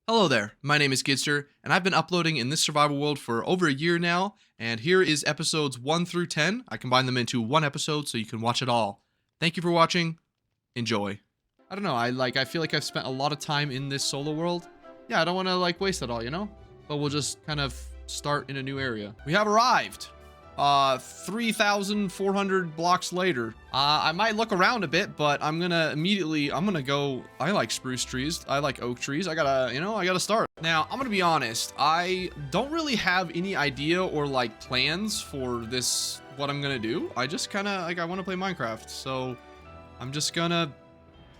Hello there, my name is Gidster, and I've been uploading in this survival world for over a year now, and here is episodes 1 through 10. I combined them into one episode so you can watch it all. Thank you for watching. Enjoy. I don't know, I feel like I've spent a lot of time in this solo world. Yeah, I don't want to waste it all, you know? But we'll just kind of start in a new area. We have arrived. 3,400 blocks later. I might look around a bit, but I'm gonna go. I like spruce trees. I like oak trees. I gotta start. Now, I'm gonna be honest. I don't really have any idea or plans for this, what I'm gonna do. I just kind of I want to play Minecraft. So I'm just gonna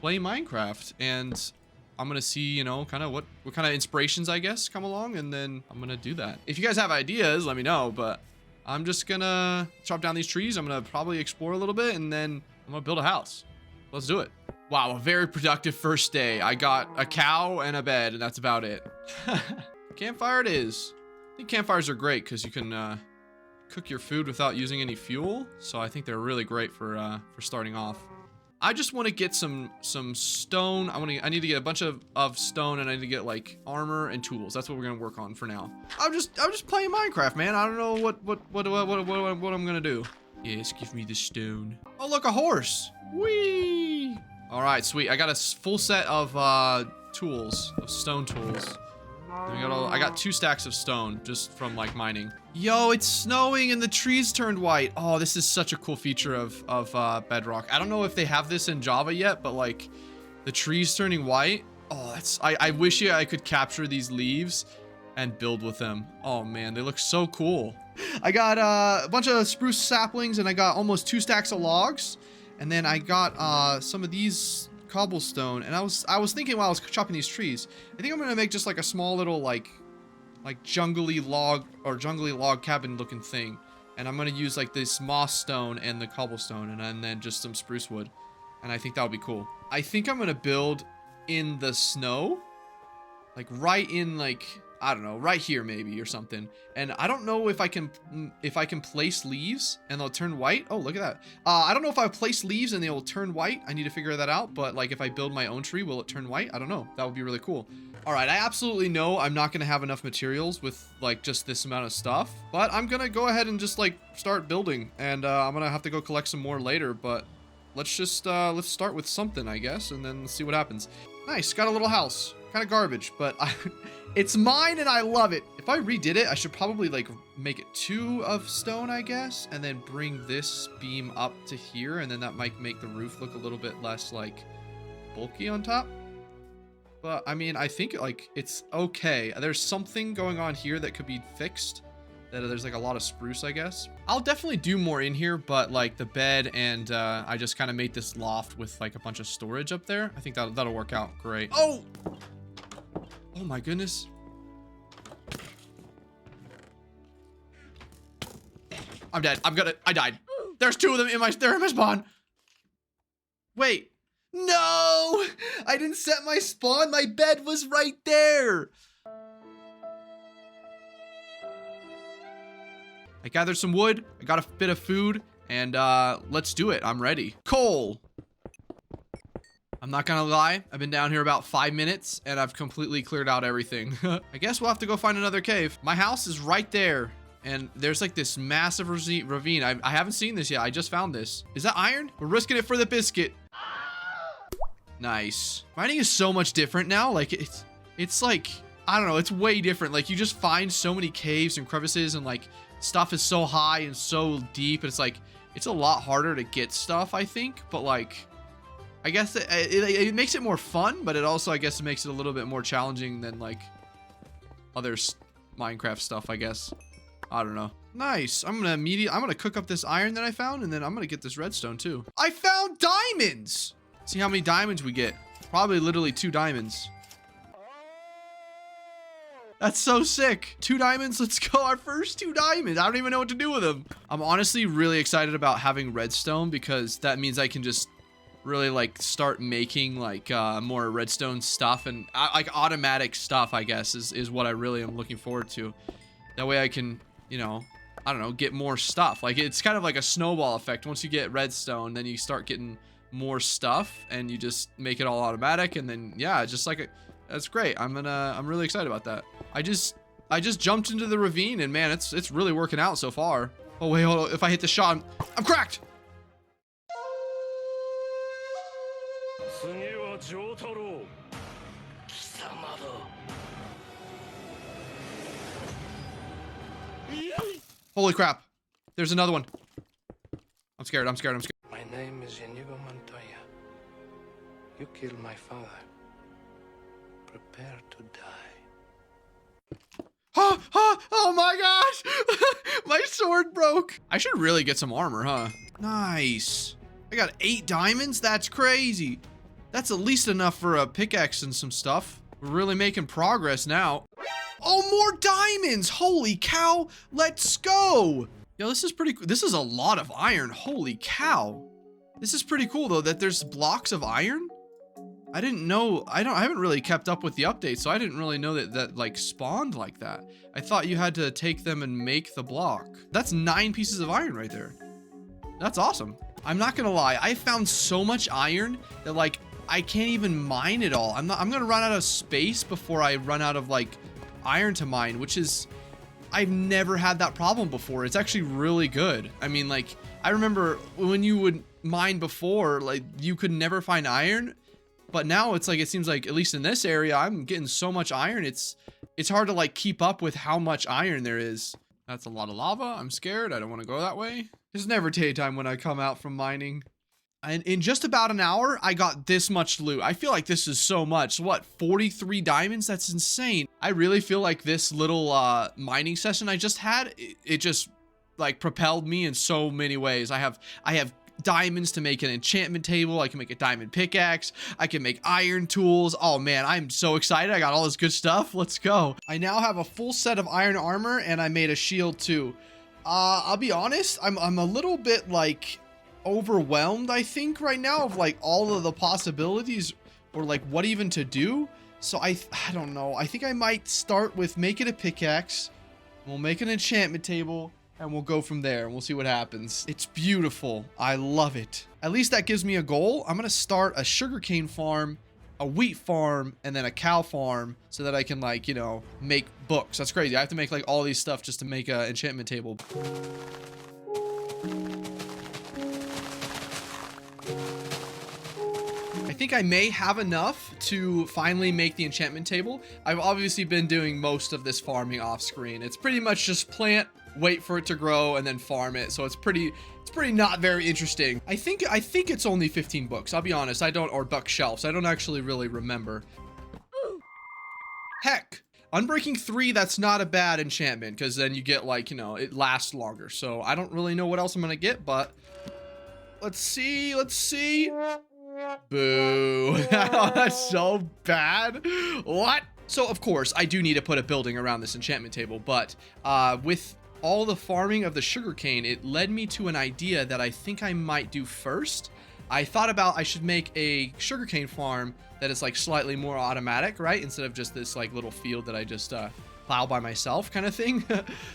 play Minecraft and I'm gonna see, kind of what kind of inspirations, I guess, come along, and then I'm gonna do that. If you guys have ideas, let me know, but I'm just gonna chop down these trees. I'm gonna probably explore a little bit, and then I'm gonna build a house. Let's do it. Wow, a very productive first day. I got a cow and a bed, and that's about it. Campfire it is. I think campfires are great because you can cook your food without using any fuel. So I think they're really great for starting off. I just want to get some stone. I need to get a bunch of stone, and I need to get armor and tools. That's what we're gonna work on for now. I'm just playing Minecraft, man. I don't know what I'm gonna do. Yes, give me the stone. Oh, look, a horse. Whee! All right, sweet. I got a full set of tools, of stone tools. I got 2 stacks of stone just from mining. Yo, it's snowing and the trees turned white. Oh, this is such a cool feature of Bedrock. I don't know if they have this in Java yet, but the trees turning white. Oh, I wish I could capture these leaves and build with them. Oh man, they look so cool. I got a bunch of spruce saplings, and I got almost 2 stacks of logs, and then I got some of these cobblestone, and I was thinking while I was chopping these trees, I think I'm gonna make just a small little jungly log cabin looking thing, and I'm gonna use this moss stone and the cobblestone, and then just some spruce wood, and I think that would be cool. I think I'm gonna build in the snow, right in I don't know, right here maybe or something. And I don't know if I can place leaves and they'll turn white. Oh, look at that. I don't know if I place leaves and they will turn white. I need to figure that out. But if I build my own tree, will it turn white? I don't know. That would be really cool. All right, I absolutely know I'm not gonna have enough materials with just this amount of stuff, but I'm gonna go ahead and just start building, and I'm gonna have to go collect some more later. But let's start with something, I guess, and then see what happens. Nice, got a little house. Kind of garbage, but it's mine and I love it. If I redid it, I should probably make it 2 of stone, I guess, and then bring this beam up to here, and then that might make the roof look a little bit less bulky on top. But I mean, I think it's okay. There's something going on here that could be fixed. That there's a lot of spruce, I guess. I'll definitely do more in here, but the bed, and I just kind of made this loft with a bunch of storage up there. I think that'll work out great. Oh my goodness. I'm dead. I died. There's 2 of them in my spawn. Wait. No! I didn't set my spawn. My bed was right there. I gathered some wood. I got a bit of food, and let's do it. I'm ready. Coal. I'm not gonna lie, I've been down here about 5 minutes, and I've completely cleared out everything. I guess we'll have to go find another cave. My house is right there, and there's this massive ravine. I haven't seen this yet. I just found this. Is that iron? We're risking it for the biscuit. Nice. Mining is so much different now. It's I don't know, it's way different. You just find so many caves and crevices, and stuff is so high and so deep, and it's a lot harder to get stuff, I think, but I guess it makes it more fun, but it also, I guess, it makes it a little bit more challenging than other Minecraft stuff, I guess. I don't know. Nice. I'm gonna cook up this iron that I found, and then I'm gonna get this redstone too. I found diamonds. See how many diamonds we get. Probably literally 2 diamonds. That's so sick. 2 diamonds. Let's go. Our first 2 diamonds. I don't even know what to do with them. I'm honestly really excited about having redstone, because that means I can just really start making more redstone stuff, and automatic stuff, I guess, is what I really am looking forward to. That way I can, I don't know, get more stuff. It's kind of like a snowball effect. Once you get redstone, then you start getting more stuff, and you just make it all automatic, and then yeah, just That's great. I'm really excited about that. I just jumped into the ravine and man, it's really working out so far. Oh wait, hold on. If I hit the shot, I'm cracked. Holy crap. There's another one. I'm scared. I'm scared. I'm scared. My name is Inigo Montoya. You killed my father. Prepare to die. Oh my gosh. My sword broke. I should really get some armor, huh? Nice. I got 8 diamonds. That's crazy. That's at least enough for a pickaxe and some stuff. We're really making progress now. Oh, more diamonds. Holy cow. Let's go. Yo, this is pretty cool. This is a lot of iron. Holy cow. This is pretty cool though that there's blocks of iron. I didn't know. I haven't really kept up with the updates, so I didn't really know that like spawned like that. I thought you had to take them and make the block. That's 9 pieces of iron right there. That's awesome. I'm not gonna lie. I found so much iron that like I can't even mine it all. I'm gonna run out of space before I run out of like iron to mine, which is, I've never had that problem before. It's actually really good. I mean, like, I remember when you would mine before, like, you could never find iron, but now it's like, it seems like, at least in this area, I'm getting so much iron, it's hard to, like, keep up with how much iron there is. That's a lot of lava. I'm scared. I don't want to go that way. It's never daytime when I come out from mining. And in just about an hour, I got this much loot. I feel like this is so much. What, 43 diamonds? That's insane. I really feel like this little mining session I just had, it just like propelled me in so many ways. I have diamonds to make an enchantment table. I can make a diamond pickaxe. I can make iron tools. Oh man, I'm so excited. I got all this good stuff. Let's go. I now have a full set of iron armor and I made a shield too. I'll be honest, I'm a little bit like overwhelmed, I think, right now of like all of the possibilities or like what even to do. So I don't know. I think I might start with making a pickaxe. We'll make an enchantment table and we'll go from there and we'll see what happens. It's beautiful. I love it. At least that gives me a goal. I'm going to start a sugarcane farm, a wheat farm, and then a cow farm so that I can like, you know, make books. That's crazy. I have to make like all these stuff just to make an enchantment table. I think I may have enough to finally make the enchantment table. I've obviously been doing most of this farming off screen. It's pretty much just plant, wait for it to grow, and then farm it. So it's pretty not very interesting. I think it's only 15 books. I'll be honest. Or bookshelves. I don't actually really remember. Heck, Unbreaking 3, that's not a bad enchantment because then you get like, you know, it lasts longer. So I don't really know what else I'm gonna get, but let's see. Boo. That's so bad. What? So of course I do need to put a building around this enchantment table, but with all the farming of the sugarcane, it led me to an idea that I think I might do first. I thought about I should make a sugarcane farm that is like slightly more automatic, right? Instead of just this like little field that I just plow by myself kind of thing.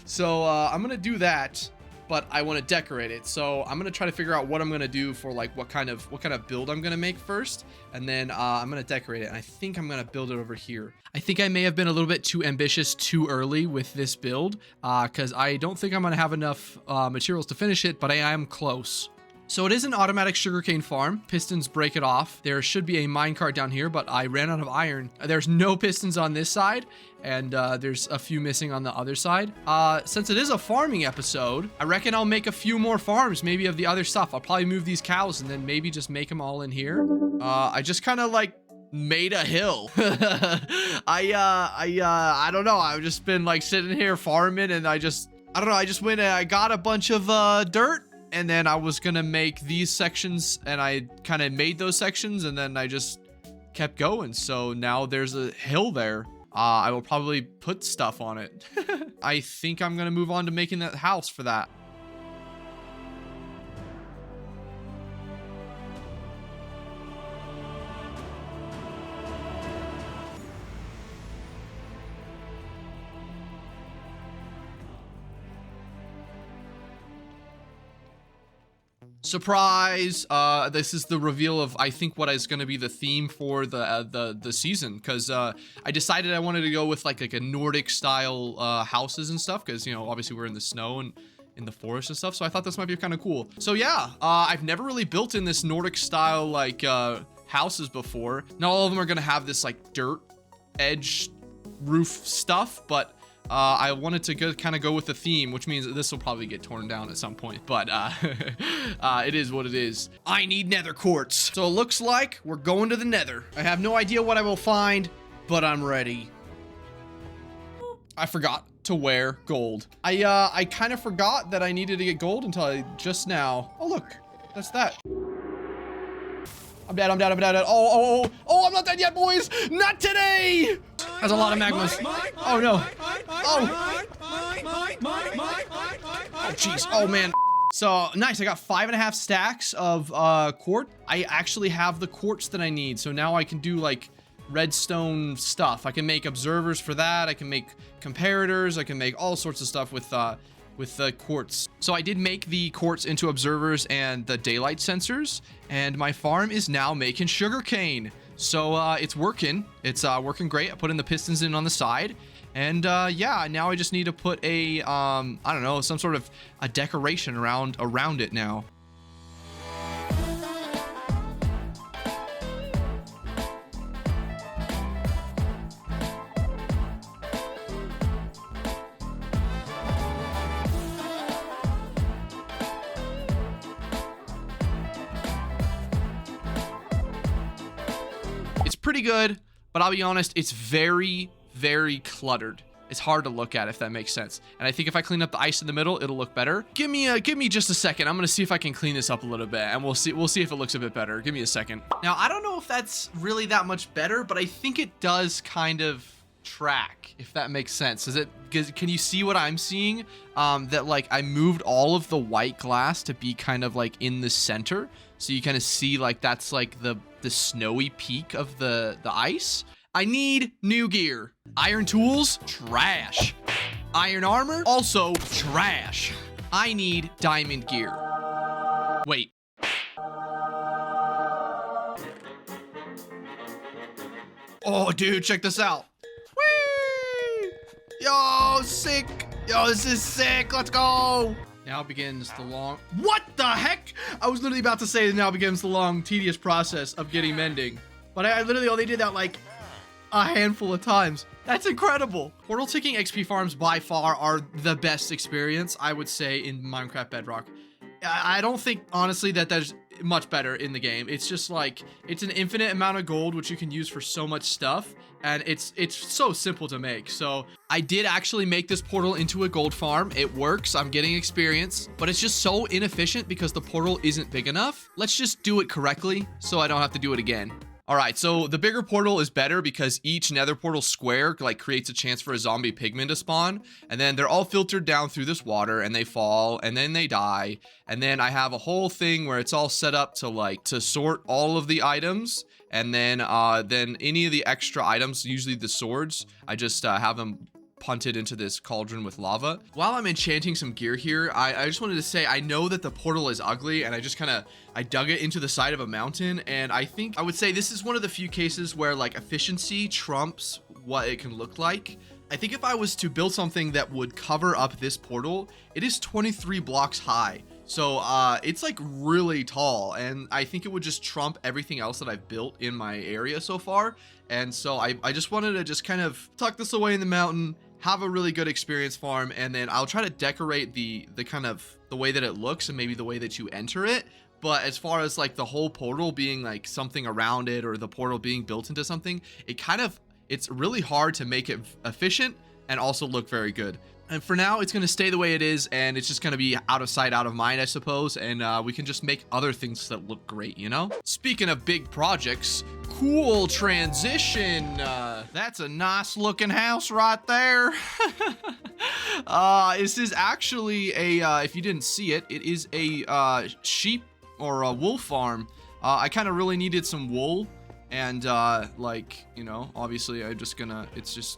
So I'm gonna do that, but I want to decorate it. So I'm gonna try to figure out what I'm gonna do for like what kind of build I'm gonna make first, and then I'm gonna decorate it. And I think I'm gonna build it over here. I think I may have been a little bit too ambitious too early with this build, because I don't think I'm gonna have enough materials to finish it, but I am close. So it is an automatic sugarcane farm. Pistons break it off. There should be a minecart down here, but I ran out of iron. There's no pistons on this side, and there's a few missing on the other side. Since it is a farming episode, I reckon I'll make a few more farms, maybe of the other stuff. I'll probably move these cows and then maybe just make them all in here. I just kind of like made a hill. I don't know. I've just been like sitting here farming, and I just went and I got a bunch of dirt. And then I was gonna make these sections, and I kind of made those sections, and then I just kept going. So now there's a hill there. I will probably put stuff on it. I think I'm gonna move on to making that house for that. Surprise! This is the reveal of, I think, what is going to be the theme for the season, because I decided I wanted to go with like a Nordic style houses and stuff, because, you know, obviously we're in the snow and in the forest and stuff, so I thought this might be kind of cool. So yeah, I've never really built in this Nordic style like houses before. Not all of them are going to have this like dirt edge roof stuff, but I wanted to kind of go with the theme, which means that this will probably get torn down at some point, but it is what it is. I need nether quartz. So it looks like we're going to the nether. I have no idea what I will find, but I'm ready. I forgot to wear gold. I kind of forgot that I needed to get gold until just now. Oh, look, that's that. I'm dead, I'm dead, I'm dead. Oh, I'm not dead yet, boys. Not today. That's a lot of magmas. Oh, no. Oh, jeez. Oh, man. So, nice. I got 5.5 stacks of quartz. I actually have the quartz that I need. So now I can do, like, redstone stuff. I can make observers for that. I can make comparators. I can make all sorts of stuff with the quartz. So I did make the quartz into observers and the daylight sensors, and my farm is now making sugarcane. So it's working. It's working great. I put in the pistons in on the side, and yeah, now I just need to put a I don't know, some sort of a decoration around it now. Pretty good, but I'll be honest, it's very, very cluttered. It's hard to look at, if that makes sense. And I think if I clean up the ice in the middle, it'll look better. Give me just a second. I'm gonna see if I can clean this up a little bit, and we'll see if it looks a bit better. Give me a second. Now, I don't know if that's really that much better, but I think it does kind of track, if that makes sense. Can you see what I'm seeing? That like I moved all of the white glass to be kind of like in the center, so you kind of see like that's like the snowy peak of the ice. I need new gear. Iron tools, trash. Iron armor, also trash. I need diamond gear. Wait. Oh, dude, check this out. Whee! Yo, sick. Yo, this is sick. Let's go. Now begins the long... What the heck? I was literally about to say that now begins the long, tedious process of getting mending. But I literally only did that like a handful of times. That's incredible. Portal ticking XP farms by far are the best experience, I would say, in Minecraft Bedrock. I don't think, honestly, that there's much better in the game. It's just like, it's an infinite amount of gold, which you can use for so much stuff. And it's so simple to make. So I did actually make this portal into a gold farm. It works. I'm getting experience, but it's just so inefficient because the portal isn't big enough. Let's just do it correctly so I don't have to do it again. All right, so the bigger portal is better because each nether portal square like creates a chance for a zombie pigman to spawn, and then they're all filtered down through this water and they fall and then they die. And then I have a whole thing where it's all set up to sort all of the items, and then any of the extra items, usually the swords, I just have them punted into this cauldron with lava. While I'm enchanting some gear here, I just wanted to say, I know that the portal is ugly, and I dug it into the side of a mountain, and I think I would say this is one of the few cases where like efficiency trumps what it can look like. I think if I was to build something that would cover up this portal, it is 23 blocks high. So it's like really tall, and I think it would just trump everything else that I've built in my area so far. And so I just wanted to just kind of tuck this away in the mountain, have a really good experience farm, and then I'll try to decorate the kind of the way that it looks and maybe the way that you enter it. But as far as like the whole portal being like something around it, or the portal being built into something, it's really hard to make it efficient and also look very good. And for now, it's going to stay the way it is, and it's just going to be out of sight, out of mind, I suppose, and we can just make other things that look great, you know? Speaking of big projects, cool transition. That's a nice looking house right there. This is actually if you didn't see it, it is a sheep or a wool farm. I kind of really needed some wool, and like, you know, obviously it's just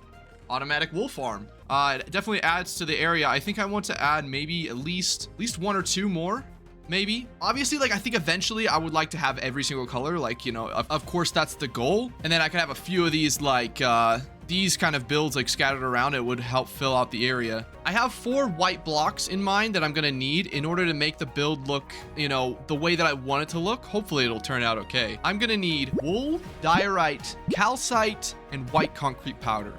automatic wool farm. It definitely adds to the area. I think I want to add maybe at least one or two more, maybe. Obviously, like, I think eventually I would like to have every single color, like, you know, of course that's the goal. And then I could have a few of these, like, these kind of builds like scattered around. It would help fill out the area. I have 4 white blocks in mind that I'm gonna need in order to make the build look, you know, the way that I want it to look. Hopefully it'll turn out okay. I'm gonna need wool, diorite, calcite, and white concrete powder.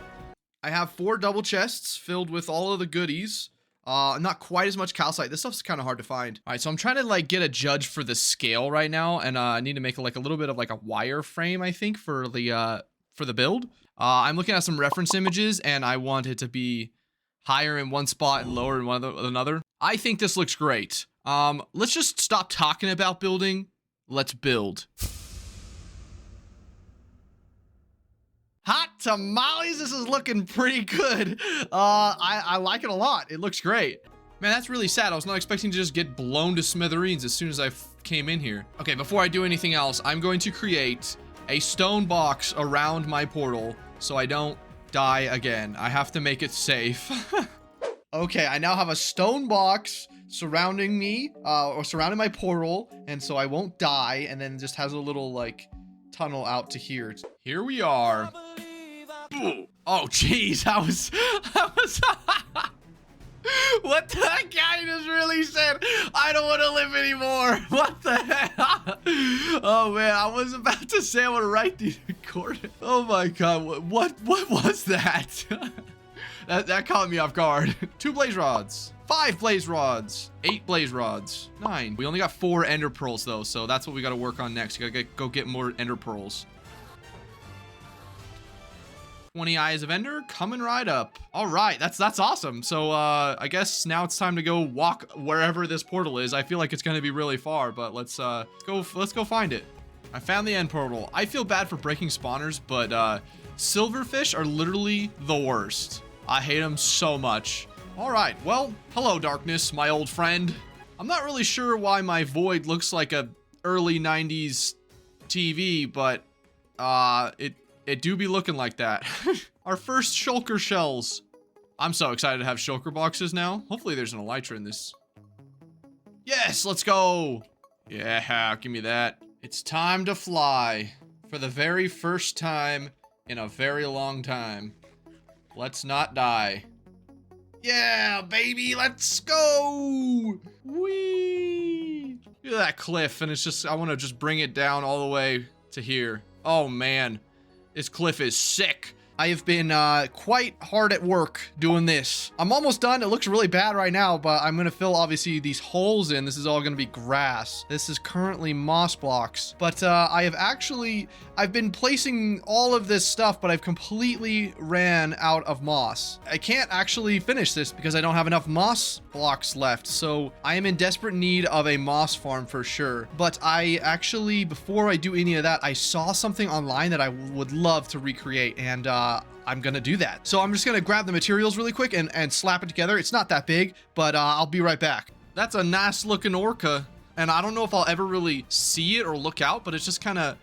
I have 4 double chests filled with all of the goodies. Not quite as much calcite. This stuff's kind of hard to find. All right, so I'm trying to like get a judge for the scale right now, and I need to make like a little bit of like a wire frame, I think, for the build. I'm looking at some reference images, and I want it to be higher in one spot and lower in another. I think this looks great. Let's just stop talking about building. Let's build. Hot tamales, this is looking pretty good. I like it a lot. It looks great. Man, that's really sad. I was not expecting to just get blown to smithereens as soon as I came in here. Okay, before I do anything else, I'm going to create a stone box around my portal so I don't die again. I have to make it safe. Okay, I now have a stone box surrounding me, or surrounding my portal, and so I won't die, and then just has a little, like, tunnel out to here. Here we are. Oh, jeez, I was what the guy just really said, I don't want to live anymore. What the hell? Oh man, I was about to say I want to write these coordinates. Oh my god, what was that? that caught me off guard. 2 blaze rods, 5 blaze rods, 8 blaze rods, 9. We only got 4 ender pearls though, so that's what we got to work on next. We gotta go get more ender pearls. 20 eyes of ender coming right up. All right, that's awesome. So I guess now it's time to go walk wherever this portal is. I feel like it's going to be really far, but let's go find it. I found the end portal. I feel bad for breaking spawners, but silverfish are literally the worst. I hate them so much. All right, well, hello darkness, my old friend. I'm not really sure why my void looks like a early 90s TV, but it do be looking like that. Our first shulker shells. I'm so excited to have shulker boxes now. Hopefully there's an elytra in this. Yes, let's go. Yeah, give me that. It's time to fly for the very first time in a very long time. Let's not die. Yeah, baby, let's go. Whee! Look at that cliff, and it's just, I want to just bring it down all the way to here. Oh man. This cliff is sick. I have been quite hard at work doing this. I'm almost done. It looks really bad right now, but I'm gonna fill obviously these holes in. This is all gonna be grass. This is currently moss blocks, but I've been placing all of this stuff, but I've completely ran out of moss. I can't actually finish this because I don't have enough moss blocks left. So I am in desperate need of a moss farm for sure. But I actually, before I do any of that, I saw something online that I would love to recreate, and I'm gonna do that. So I'm just gonna grab the materials really quick and slap it together. It's not that big, but I'll be right back. That's a nice looking orca, and I don't know if I'll ever really see it or look out, but it's just kind of,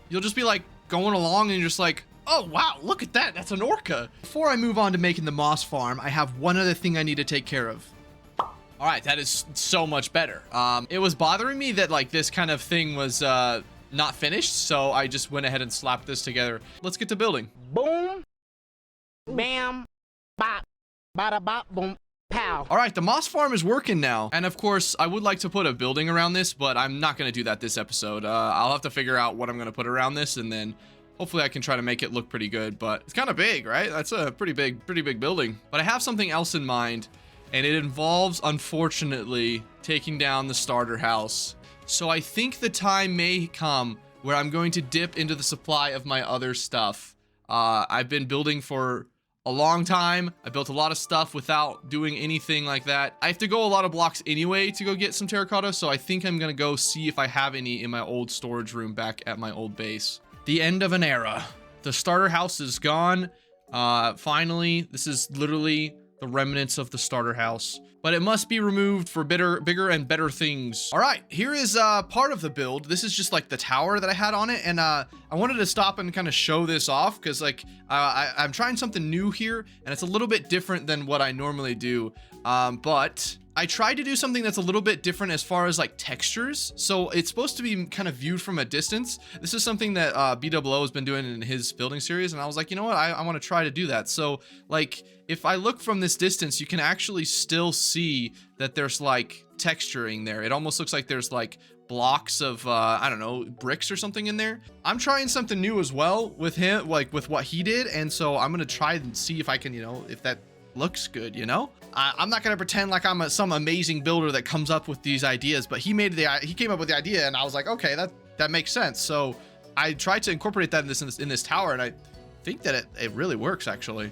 you'll just be like going along and you're just like, oh wow, look at that, that's an orca. Before I move on to making the moss farm, I have one other thing I need to take care of. All right, that is so much better. It was bothering me that like this kind of thing was not finished, so I just went ahead and slapped this together. Let's get to building. Boom, bam, bop, bada bop, boom, pow. All right, the moss farm is working now. And of course, I would like to put a building around this, but I'm not gonna do that this episode. I'll have to figure out what I'm gonna put around this, and then hopefully I can try to make it look pretty good, but it's kind of big, right? That's a pretty big building. But I have something else in mind, and it involves, unfortunately, taking down the starter house. So I think the time may come where I'm going to dip into the supply of my other stuff. I've been building for a long time. I built a lot of stuff without doing anything like that. I have to go a lot of blocks anyway to go get some terracotta, so I think I'm gonna go see if I have any in my old storage room back at my old base. The end of an era. The starter house is gone. Finally, this is literally the remnants of the starter house, but it must be removed for bigger and better things. All right, here is part of the build. This is just like the tower that I had on it, and I wanted to stop and kind of show this off because like I'm trying something new here, and it's a little bit different than what I normally do, but I tried to do something that's a little bit different as far as like textures. So it's supposed to be kind of viewed from a distance. This is something that BWO has been doing in his building series. And I was like, you know what? I want to try to do that. So like, if I look from this distance, you can actually still see that there's like texturing there. It almost looks like there's like blocks of, I don't know, bricks or something in there. I'm trying something new as well with him, like with what he did. And so I'm going to try and see if I can, you know, if that looks good, you know? I'm not going to pretend like I'm some amazing builder that comes up with these ideas, but he came up with the idea and I was like, okay, that makes sense. So I tried to incorporate that in this tower, and I think that it really works actually.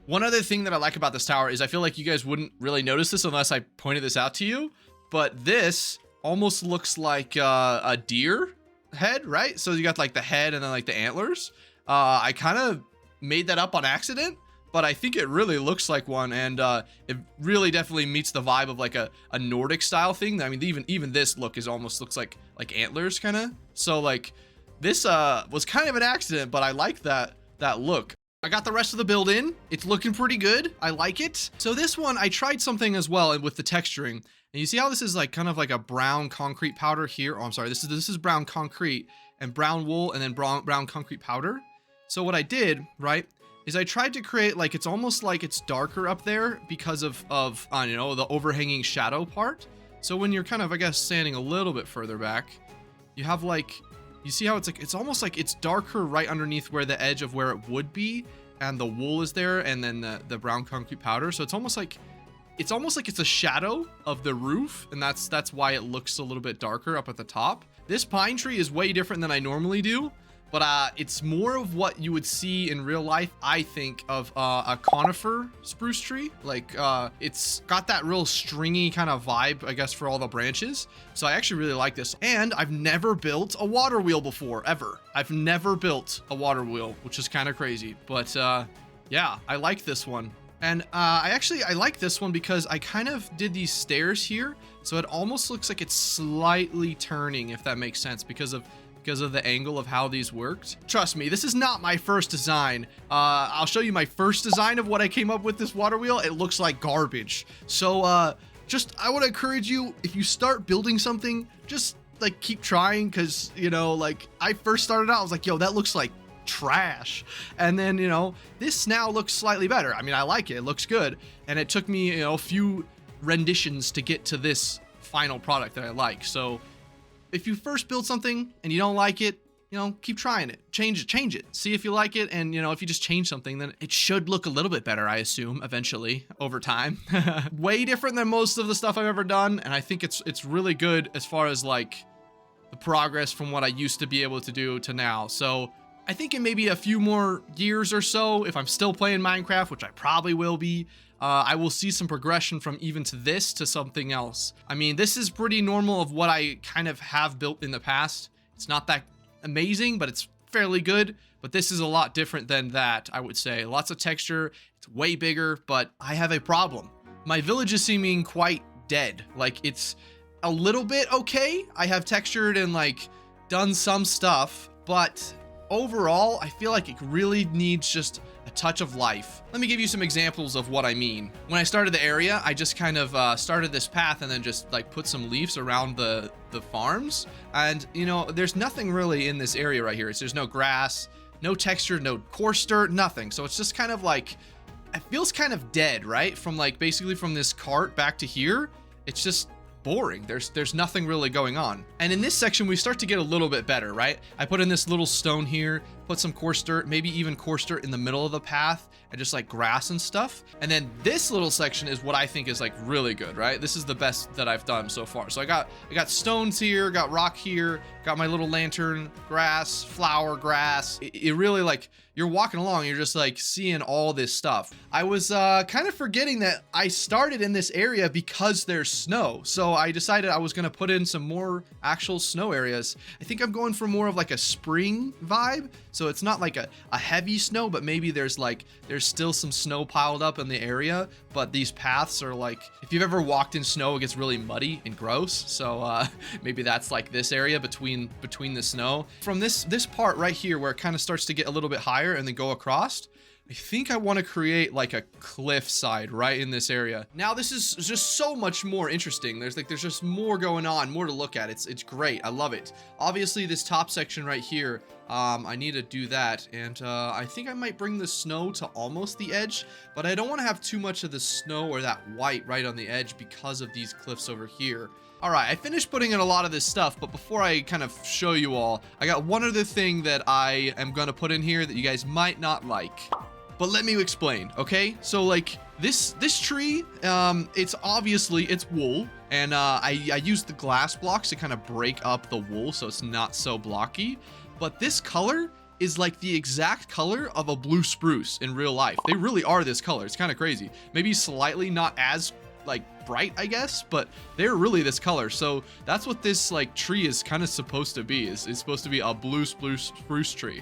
One other thing that I like about this tower is I feel like you guys wouldn't really notice this unless I pointed this out to you, but this almost looks like a deer head, right? So you got like the head and then like the antlers. I kind of made that up on accident, but I think it really looks like one, and it really definitely meets the vibe of like a Nordic style thing. I mean, even this look almost looks like antlers kind of. So like this was kind of an accident, but I like that look. I got the rest of the build in. It's looking pretty good. I like it. So this one, I tried something as well with the texturing. And you see how this is like kind of like a brown concrete powder here. Oh, I'm sorry. This is brown concrete and brown wool and then brown concrete powder. So what I did, right, is I tried to create like, it's almost like it's darker up there because of you know, the overhanging shadow part. So when you're kind of, I guess, standing a little bit further back, you have like, you see how it's like, it's almost like it's darker right underneath where the edge of where it would be, and the wool is there, and then the brown concrete powder. So it's almost like it's a shadow of the roof, and that's why it looks a little bit darker up at the top. This pine tree is way different than I normally do, but it's more of what you would see in real life, I think, of a conifer spruce tree. Like it's got that real stringy kind of vibe, I guess, for all the branches. So I actually really like this. And I've never built a water wheel before, ever. I've never built a water wheel, which is kind of crazy. But yeah, I like this one. And I like this one because I kind of did these stairs here. So it almost looks like it's slightly turning, if that makes sense, because of the angle of how these worked. Trust me, this is not my first design. I'll show you my first design of what I came up with this water wheel. It looks like garbage. So I want to encourage you, if you start building something, just like keep trying, because, you know, like I first started out, I was like, yo, that looks like trash. And then, you know, this now looks slightly better. I mean, I like it. It looks good. And it took me, you know, a few renditions to get to this final product that I like. So if you first build something and you don't like it, you know, keep trying it, change it, see if you like it. And, you know, if you just change something, then it should look a little bit better, I assume, eventually over time. Way different than most of the stuff I've ever done. And I think it's really good as far as like the progress from what I used to be able to do to now. So I think in maybe a few more years or so, if I'm still playing Minecraft, which I probably will be, I will see some progression from even to this to something else. I mean, this is pretty normal of what I kind of have built in the past. It's not that amazing, but it's fairly good. But this is a lot different than that, I would say. Lots of texture, it's way bigger, but I have a problem. My village is seeming quite dead. Like, it's a little bit okay. I have textured and like done some stuff, but overall, I feel like it really needs just a touch of life. Let me give you some examples of what I mean. When I started the area, I just kind of started this path and then just like put some leaves around the farms. And, you know, there's nothing really in this area right here. There's no grass, no texture, no coarse dirt, nothing. So it's just kind of like, it feels kind of dead, right? From like basically from this cart back to here, it's just boring. There's nothing really going on. And in this section, we start to get a little bit better, right? I put in this little stone here, put some coarse dirt, maybe even coarse dirt in the middle of the path, and just like grass and stuff. And then this little section is what I think is like really good, right? This is the best that I've done so far. So I got stones here, got rock here, got my little lantern, grass, flower, grass. It really, like, you're walking along, you're just like seeing all this stuff. I was kind of forgetting that I started in this area because there's snow. So I decided I was gonna put in some more actual snow areas. I think I'm going for more of like a spring vibe. So it's not like a heavy snow, but maybe there's still some snow piled up in the area, but these paths are like, if you've ever walked in snow, it gets really muddy and gross. So maybe that's like this area between the snow. From this part right here where it kind of starts to get a little bit higher and then go across, I think I want to create like a cliff side right in this area. Now this is just so much more interesting. There's just more going on, more to look at. It's great. I love it. Obviously this top section right here, I need to do that. And I think I might bring the snow to almost the edge, but I don't want to have too much of the snow or that white right on the edge because of these cliffs over here. All right, I finished putting in a lot of this stuff, but before I kind of show you all, I got one other thing that I am going to put in here that you guys might not like. But let me explain, okay? So like this tree, it's wool, and I used the glass blocks to kind of break up the wool so it's not so blocky. But this color is like the exact color of a blue spruce in real life. They really are this color. It's kind of crazy. Maybe slightly not as like bright, I guess, but they're really this color. So that's what this like tree is kind of supposed to be. It's supposed to be a blue spruce tree.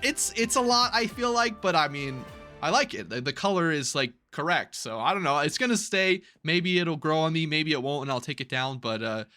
It's a lot, I feel like, but I mean, I like it. The color is like correct. So I don't know. It's gonna stay. Maybe it'll grow on me. Maybe it won't, and I'll take it down. But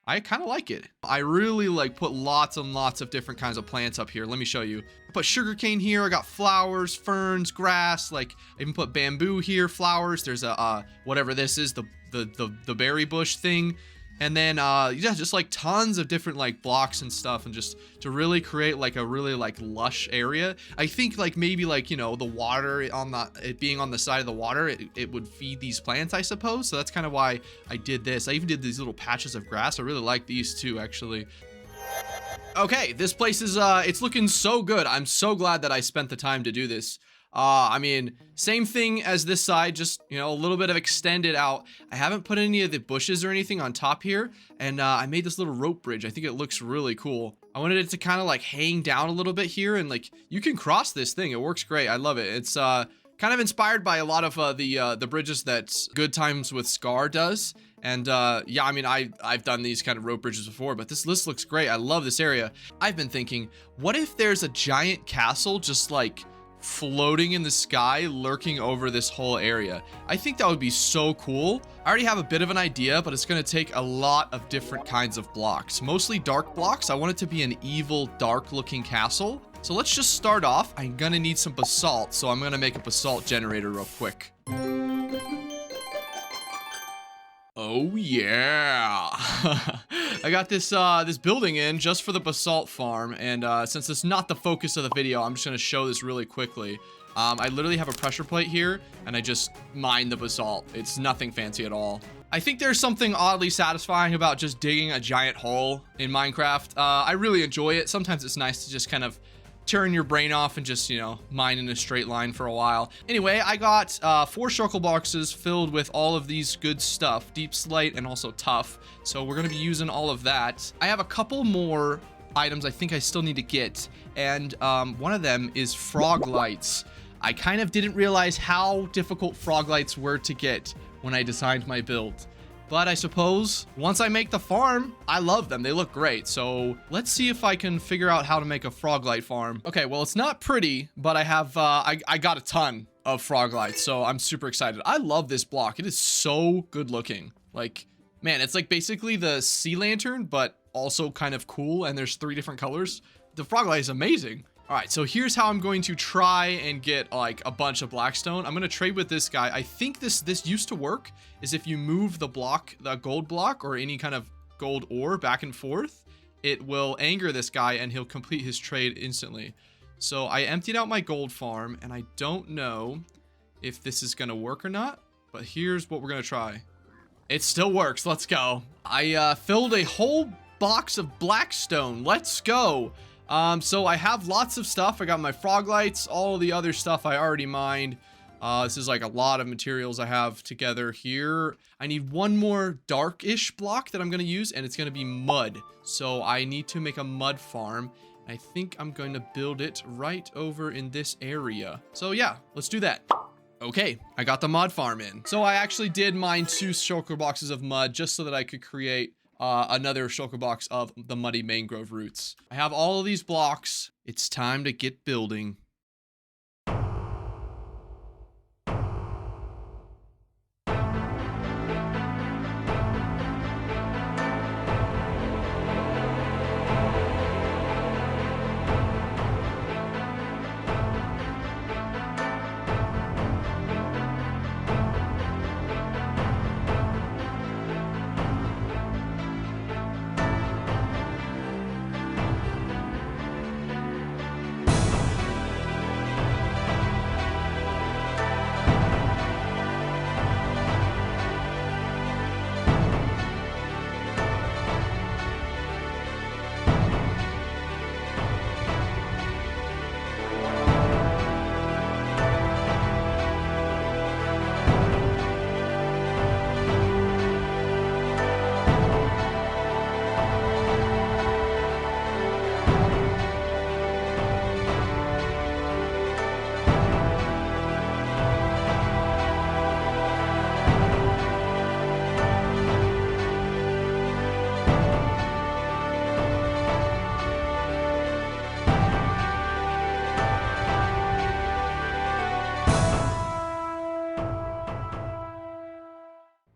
I kind of like it. I really like put lots and lots of different kinds of plants up here. Let me show you. I put sugarcane here. I got flowers, ferns, grass. Like I even put bamboo here, flowers. There's a whatever this is, the berry bush thing. And then yeah, just like tons of different like blocks and stuff, and just to really create like a really like lush area. I think like maybe like, you know, the water on it being on the side of the water, it would feed these plants, I suppose. So that's kind of why I did this. I even did these little patches of grass. I really like these too, actually. Okay, this place is it's looking so good. I'm so glad that I spent the time to do this. I mean, same thing as this side, just, you know, a little bit of extended out. I haven't put any of the bushes or anything on top here, and I made this little rope bridge. I think it looks really cool. I wanted it to kind of like hang down a little bit here, and like you can cross this thing. It works great. I love it. It's kind of inspired by a lot of the bridges that Good Times with Scar does. And yeah, I mean, I've done these kind of rope bridges before, but this list looks great. I love this area. I've been thinking, what if there's a giant castle just like floating in the sky, lurking over this whole area? I think that would be so cool. I already have a bit of an idea, but it's going to take a lot of different kinds of blocks, mostly dark blocks. I want it to be an evil, dark looking castle. So let's just start off. I'm going to need some basalt, so I'm going to make a basalt generator real quick. Oh yeah. I got this this building in just for the basalt farm, and since it's not the focus of the video, I'm just gonna show this really quickly. I literally have a pressure plate here, and I just mine the basalt. It's nothing fancy at all. I think there's something oddly satisfying about just digging a giant hole in Minecraft. I really enjoy it. Sometimes it's nice to just kind of turn your brain off and just, you know, mine in a straight line for a while. Anyway, I got 4 shulker boxes filled with all of these good stuff, deep slate and also tough. So we're going to be using all of that. I have a couple more items I think I still need to get, and one of them is frog lights. I kind of didn't realize how difficult frog lights were to get when I designed my build. But I suppose once I make the farm, I love them. They look great. So let's see if I can figure out how to make a frog light farm. Okay, well, it's not pretty, but I have, I got a ton of frog lights, so I'm super excited. I love this block. It is so good looking. Like, man, it's like basically the sea lantern, but also kind of cool. And there's 3 different colors. The frog light is amazing. All right, so here's how I'm going to try and get like a bunch of blackstone. I'm going to trade with this guy. I think this used to work is if you move the block, the gold block or any kind of gold ore back and forth, it will anger this guy and he'll complete his trade instantly. So I emptied out my gold farm, and I don't know if this is going to work or not, but here's what we're going to try. It still works. Let's go. I filled a whole box of blackstone. Let's go. So I have lots of stuff. I got my frog lights, all of the other stuff I already mined. This is like a lot of materials I have together here. I need one more darkish block that I'm going to use, and it's going to be mud. So I need to make a mud farm. I think I'm going to build it right over in this area. So yeah, let's do that. Okay, I got the mud farm in. So I actually did mine 2 shulker boxes of mud just so that I could create another shulker box of the muddy mangrove roots. I have all of these blocks. It's time to get building.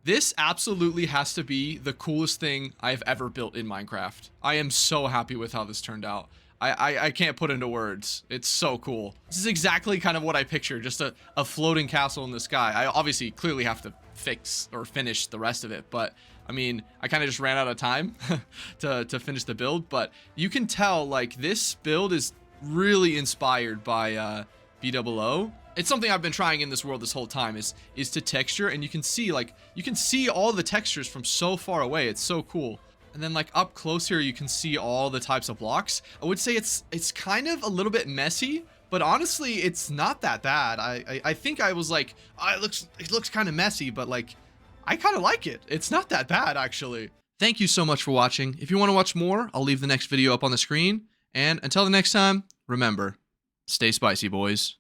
This absolutely has to be the coolest thing I've ever built in Minecraft. I am so happy with how this turned out. I can't put into words. It's so cool. This is exactly kind of what I pictured, just a floating castle in the sky. I obviously clearly have to fix or finish the rest of it, but I mean, I kind of just ran out of time to finish the build, but you can tell like this build is really inspired by BOO. It's something I've been trying in this world this whole time is to texture, and you can see all the textures from so far away. It's so cool. And then like up close here, you can see all the types of blocks. I would say it's kind of a little bit messy, but honestly, it's not that bad. I think I was like, oh, it looks kind of messy, but like, I kind of like it. It's not that bad, actually. Thank you so much for watching. If you want to watch more, I'll leave the next video up on the screen. And until the next time, remember, stay spicy, boys.